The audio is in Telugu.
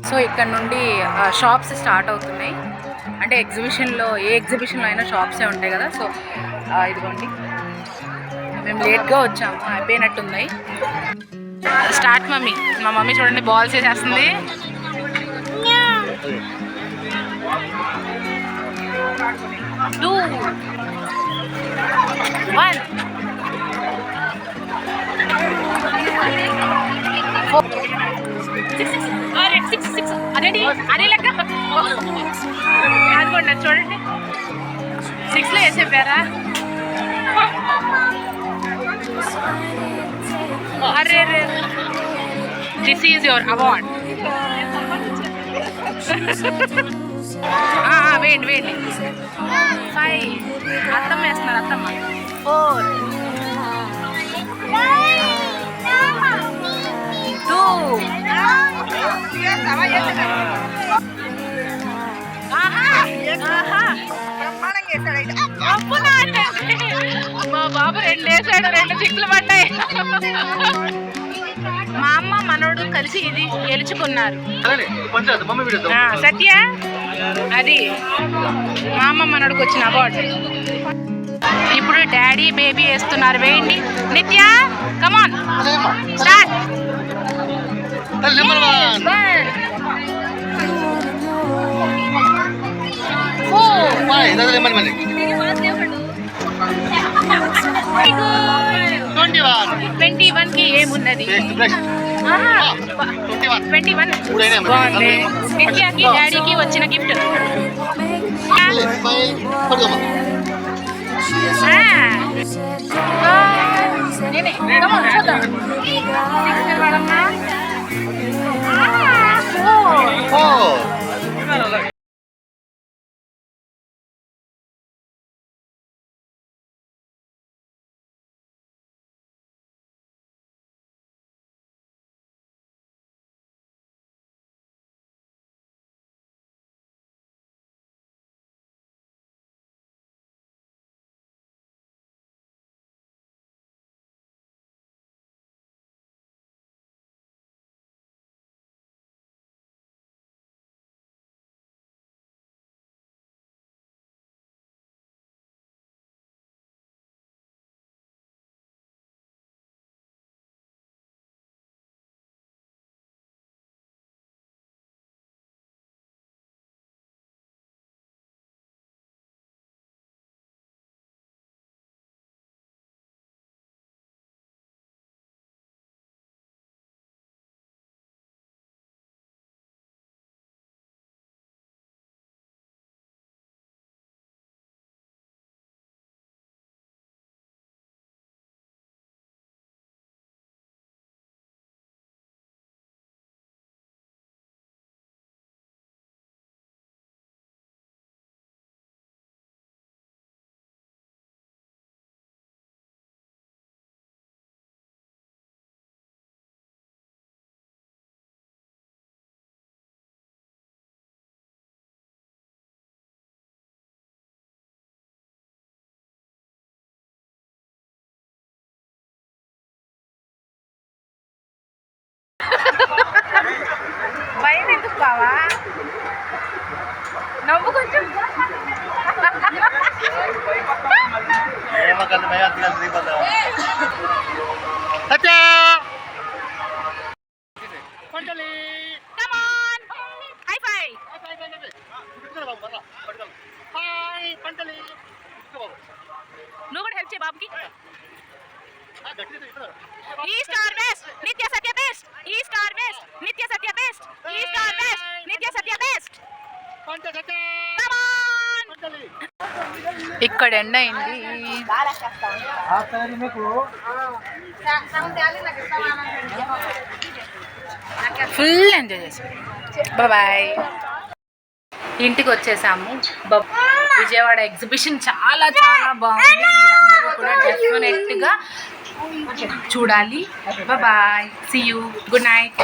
సో ఇక్కడ నుండి షాప్స్ స్టార్ట్ అవుతున్నాయి. అంటే ఎగ్జిబిషన్లో ఏ ఎగ్జిబిషన్లో అయినా షాప్సే ఉంటాయి కదా. సో ఇదిగోండి మేము లేట్గా వచ్చాము, అయిపోయినట్టున్నాయి. Start mummy. మా మమ్మీ చూడండి బాల్స్ వేసేస్తుంది. 2 1 6 అదేంటి అదే లెక్క అదిగోండి చూడండి 6లో వేసేపారా. అరే రే దిస్ ఈజ్ యువర్ అవార్డ్. వేయండి వేయండి. 5 అత్తమ్మ వేస్తున్నారు అత్తమ్మ. 4 2 మా బాబు 2 వేసాడు, 2 6లు పడ్డాయి. మా అమ్మ మనోడు కలిసి ఇది గెలుచుకున్నారు. సత్య అది మా అమ్మ మనోడికి వచ్చిన అవార్డు. ఇప్పుడు డాడీ బేబీ వేస్తున్నారు. వేయండి నిత్య, కమాన్ స్టార్ట్. 21కి ఏమున్నది? 21 బాగుంది. నిత్యాకి డాడీకి వచ్చిన గిఫ్ట్. భయం ఎందుకు బావా? నవ్వు కొంచెం. నువ్వు కూడా హెల్ప్ చేయ బాబుకి. ఈస్ట్ ఆర్ వెస్ట్ నిత్య సత్య బెస్ట్. ఈస్ట్ ఆర్ వెస్ట్ నిత్య సత్య బెస్ట్. ఈస్ట్ ఆర్ వెస్ట్ నిత్య సత్య బెస్ట్. ఇక్కడ ఎండ అయింది. ఫుల్ ఎంజాయ్ చేసాం. బాయ్. ఇంటికి వచ్చేసాము. విజయవాడ ఎగ్జిబిషన్ చాలా చాలా బాగుంది. మీరందరూ కూడా డెఫినెట్గా చూడాలి. Bye. See you. Good night.